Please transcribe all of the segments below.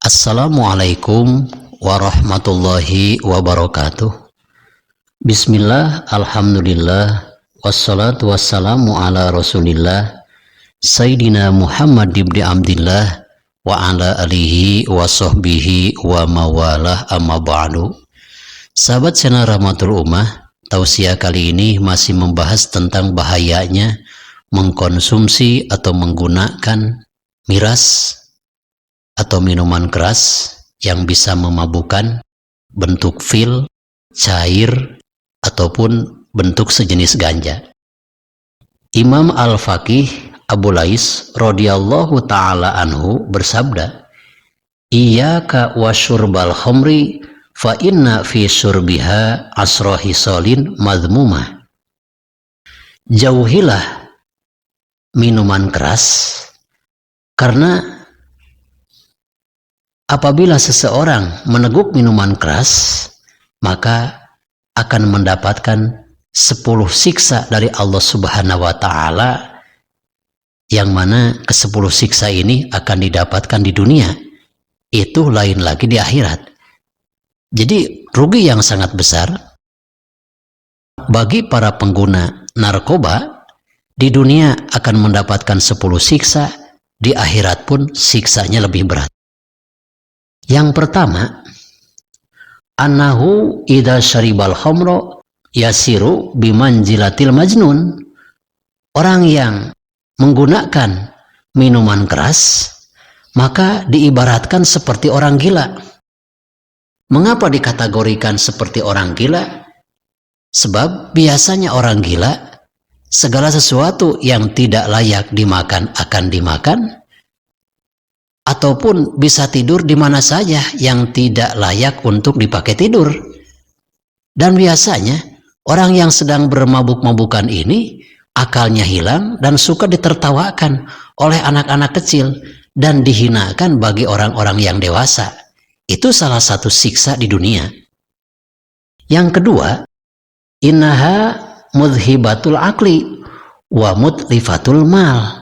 Assalamualaikum warahmatullahi wabarakatuh. Bismillah, alhamdulillah, wassalatu wassalamu ala rasulillah Sayyidina Muhammad ibn Abdillah wa ala alihi wa sahbihi wa mawalah amma ba'du. Sahabat channel Rahmatul Ummah, tausiah kali ini masih membahas tentang bahayanya mengkonsumsi atau menggunakan miras atau minuman keras yang bisa memabukkan, bentuk pil, cair, ataupun bentuk sejenis ganja. Imam Al-Faqih Abu Lais radhiyallahu ta'ala anhu bersabda, "Iyyaka wa syurbal khamri fa inna fi syurbiha asra hisalin madhmumah." Jauhilah minuman keras, karena apabila seseorang meneguk minuman keras, maka akan mendapatkan 10 siksa dari Allah Subhanahu wa Ta'ala, yang mana ke-10 siksa ini akan didapatkan di dunia, itu lain lagi di akhirat. Jadi rugi yang sangat besar bagi para pengguna narkoba. Di dunia akan mendapatkan 10 siksa, di akhirat pun siksanya lebih berat. Yang pertama, annahu idza syaribal khamra yasiru bimanjilatil majnun. Orang yang menggunakan minuman keras maka diibaratkan seperti orang gila. Mengapa dikategorikan seperti orang gila? Sebab biasanya orang gila segala sesuatu yang tidak layak dimakan akan dimakan, ataupun bisa tidur di mana saja yang tidak layak untuk dipakai tidur. Dan biasanya orang yang sedang bermabuk-mabukan ini akalnya hilang dan suka ditertawakan oleh anak-anak kecil dan dihinakan bagi orang-orang yang dewasa. Itu salah satu siksa di dunia. Yang kedua, innaha mudhibatul akli wa mutlifatul mal.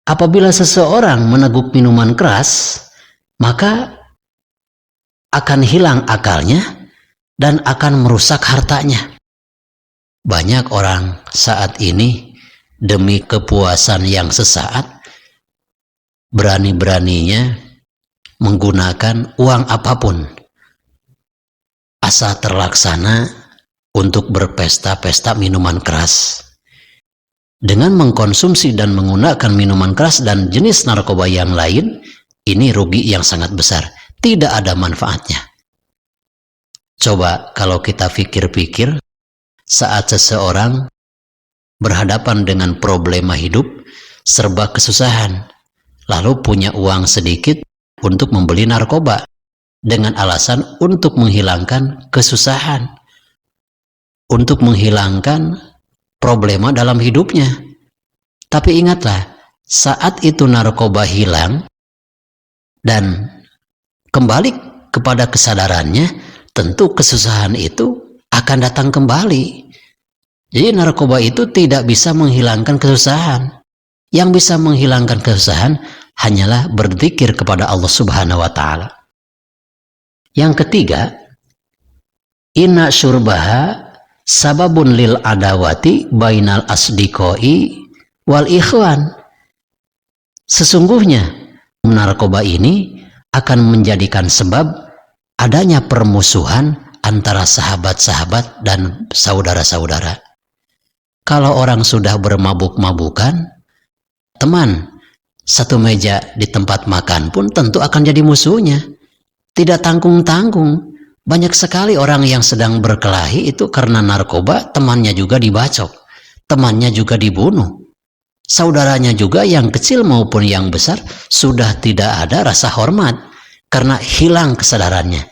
Apabila seseorang meneguk minuman keras, maka akan hilang akalnya dan akan merusak hartanya. Banyak orang saat ini demi kepuasan yang sesaat berani-beraninya menggunakan uang apapun asal terlaksana untuk berpesta-pesta minuman keras. Dengan mengkonsumsi dan menggunakan minuman keras dan jenis narkoba yang lain, ini rugi yang sangat besar. Tidak ada manfaatnya. Coba kalau kita pikir-pikir, saat seseorang berhadapan dengan problema hidup, serba kesusahan, lalu punya uang sedikit untuk membeli narkoba, dengan alasan untuk menghilangkan kesusahan, untuk menghilangkan problema dalam hidupnya. Tapi ingatlah, saat itu narkoba hilang dan kembali kepada kesadarannya, tentu kesusahan itu akan datang kembali. Jadi narkoba itu tidak bisa menghilangkan kesusahan. Yang bisa menghilangkan kesusahan hanyalah berzikir kepada Allah Subhanahu wa Ta'ala. Yang ketiga, inna syurbaha sababun lil adawati bainal asdiqoi wal ikhwan. Sesungguhnya narkoba ini akan menjadikan sebab adanya permusuhan antara sahabat-sahabat dan saudara-saudara. Kalau orang sudah bermabuk-mabukan, teman satu meja di tempat makan pun tentu akan jadi musuhnya. Tidak tanggung-tanggung. Banyak sekali orang yang sedang berkelahi itu karena narkoba, temannya juga dibacok, temannya juga dibunuh, saudaranya juga yang kecil maupun yang besar sudah tidak ada rasa hormat karena hilang kesadarannya.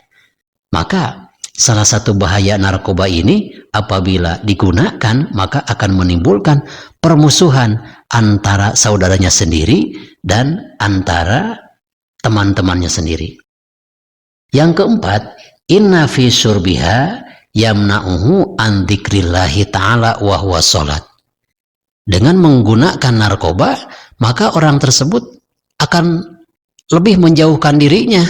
Maka salah satu bahaya narkoba ini, apabila digunakan maka akan menimbulkan permusuhan antara saudaranya sendiri dan antara teman-temannya sendiri. Yang keempat, inna fi syurbiha yamna'uhu an dzikrillahi ta'ala wa huwa sholat. Dengan menggunakan narkoba, maka orang tersebut akan lebih menjauhkan dirinya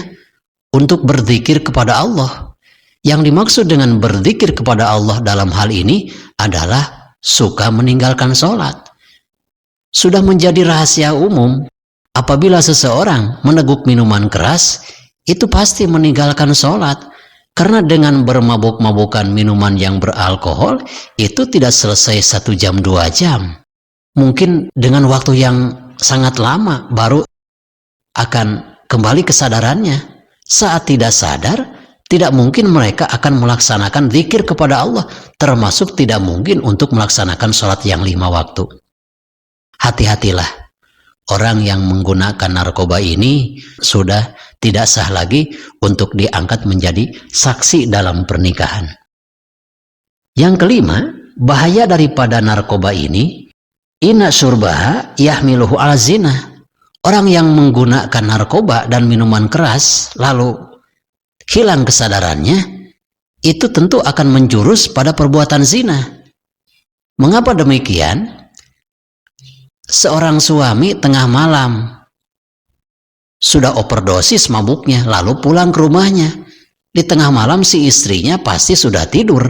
untuk berzikir kepada Allah. Yang dimaksud dengan berzikir kepada Allah dalam hal ini adalah suka meninggalkan sholat. Sudah menjadi rahasia umum, apabila seseorang meneguk minuman keras, itu pasti meninggalkan sholat. Karena dengan bermabuk-mabukan minuman yang beralkohol, itu tidak selesai 1 jam 2 jam. Mungkin dengan waktu yang sangat lama baru akan kembali kesadarannya. Saat tidak sadar, tidak mungkin mereka akan melaksanakan zikir kepada Allah, termasuk tidak mungkin untuk melaksanakan sholat yang 5 waktu. Hati-hatilah, orang yang menggunakan narkoba ini sudah tidak sah lagi untuk diangkat menjadi saksi dalam pernikahan. Yang kelima, bahaya daripada narkoba ini, inna syurbaha yahmiluhu ala zina. Orang yang menggunakan narkoba dan minuman keras lalu hilang kesadarannya, itu tentu akan menjurus pada perbuatan zina. Mengapa demikian? Seorang suami tengah malam sudah overdosis mabuknya, lalu pulang ke rumahnya. Di tengah malam si istrinya pasti sudah tidur.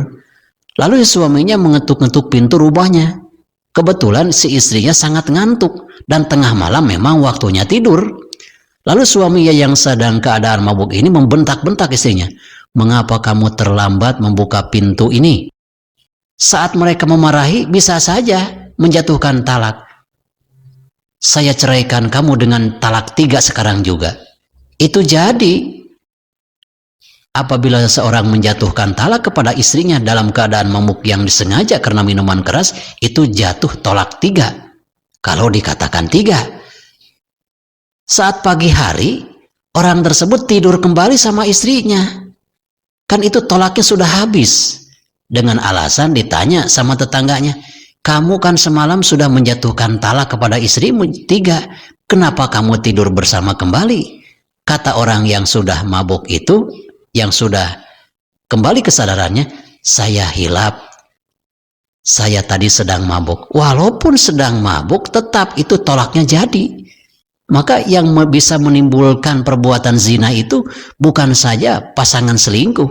Lalu suaminya mengetuk-ngetuk pintu rumahnya. Kebetulan si istrinya sangat ngantuk dan tengah malam memang waktunya tidur. Lalu suaminya yang sedang keadaan mabuk ini membentak-bentak istrinya. Mengapa kamu terlambat membuka pintu ini? Saat mereka memarahi, bisa saja menjatuhkan talak. Saya ceraikan kamu dengan talak 3 sekarang juga. Itu jadi apabila seseorang menjatuhkan talak kepada istrinya dalam keadaan mabuk yang disengaja karena minuman keras, itu jatuh talak 3. Kalau dikatakan 3. Saat pagi hari, orang tersebut tidur kembali sama istrinya. Kan itu tolaknya sudah habis. Dengan alasan ditanya sama tetangganya, kamu kan semalam sudah menjatuhkan talak kepada istrimu 3. Kenapa kamu tidur bersama kembali? Kata orang yang sudah mabuk itu, yang sudah kembali kesadarannya, saya hilap. Saya tadi sedang mabuk. Walaupun sedang mabuk, tetap itu tolaknya jadi. Maka yang bisa menimbulkan perbuatan zina itu bukan saja pasangan selingkuh.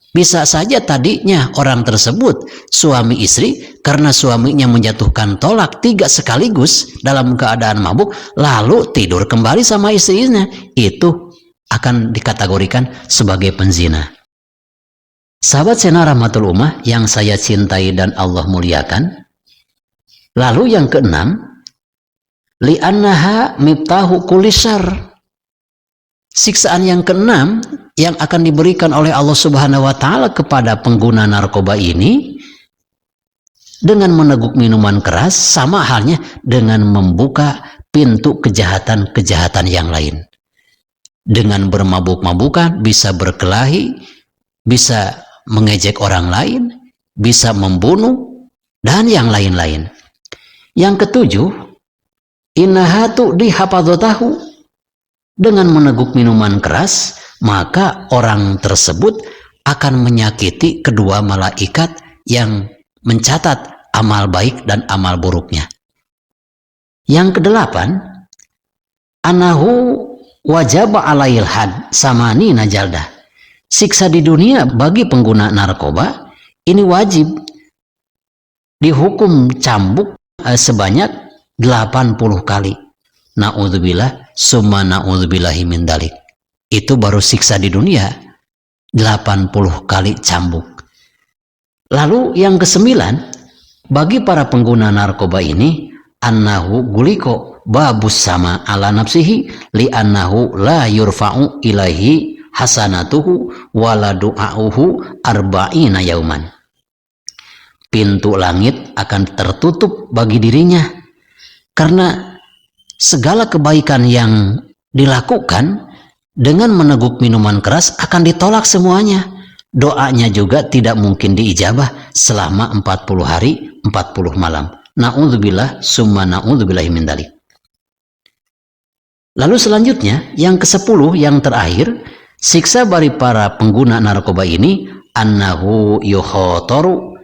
Bisa saja tadinya orang tersebut suami istri, karena suaminya menjatuhkan tolak 3 sekaligus dalam keadaan mabuk, lalu tidur kembali sama istrinya, itu akan dikategorikan sebagai penzina. Sahabat Sena Rahmatul Ummah yang saya cintai dan Allah muliakan. Lalu yang keenam, li'annaha miftahu kulli syarr. Siksaan yang keenam yang akan diberikan oleh Allah Subhanahu wa Ta'ala kepada pengguna narkoba ini dengan meneguk minuman keras, sama halnya dengan membuka pintu kejahatan-kejahatan yang lain. Dengan bermabuk-mabukan bisa berkelahi, bisa mengejek orang lain, bisa membunuh, dan yang lain-lain. Yang ketujuh, innahatu dihafadzotahu. Dengan meneguk minuman keras, maka orang tersebut akan menyakiti kedua malaikat yang mencatat amal baik dan amal buruknya. Yang kedelapan, anahu wajaba alail had samani najaldah. Siksa di dunia bagi pengguna narkoba ini wajib dihukum cambuk sebanyak 80 kali. Na'udzubillah summa na'udzubillahi min dalik. Itu baru siksa di dunia, 80 kali cambuk. Lalu yang kesembilan, bagi para pengguna narkoba ini, annahu guliko babus sama ala nafsihi li annahu la yurfa'u ilaihi hasanatuhu wala du'auhu arba'ina yauman. Pintu langit akan tertutup bagi dirinya karena segala kebaikan yang dilakukan dengan meneguk minuman keras akan ditolak semuanya. Doanya juga tidak mungkin diijabah selama 40 hari 40 malam. Na'udzubillah summa na'udzubillahi min dzalik. Lalu selanjutnya yang ke-10 yang terakhir, siksa bagi para pengguna narkoba ini annahu yukhataru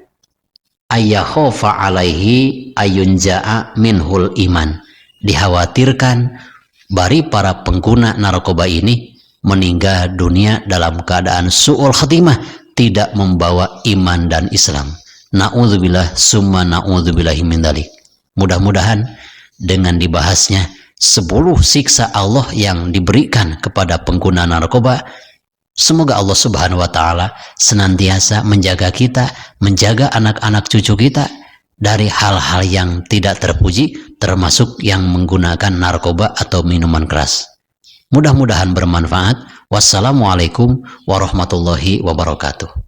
ayyakhafa alaihi ayunja'a minhul iman. Dikhawatirkan bari para pengguna narkoba ini meninggal dunia dalam keadaan su'ul khatimah, tidak membawa iman dan Islam. Na'udzubillah summa na'udzubillahi min dzalik. Mudah-mudahan dengan dibahasnya 10 siksa Allah yang diberikan kepada pengguna narkoba, semoga Allah Subhanahu wa taala senantiasa menjaga kita, menjaga anak-anak cucu kita dari hal-hal yang tidak terpuji, termasuk yang menggunakan narkoba atau minuman keras. Mudah-mudahan bermanfaat. Wassalamualaikum warahmatullahi wabarakatuh.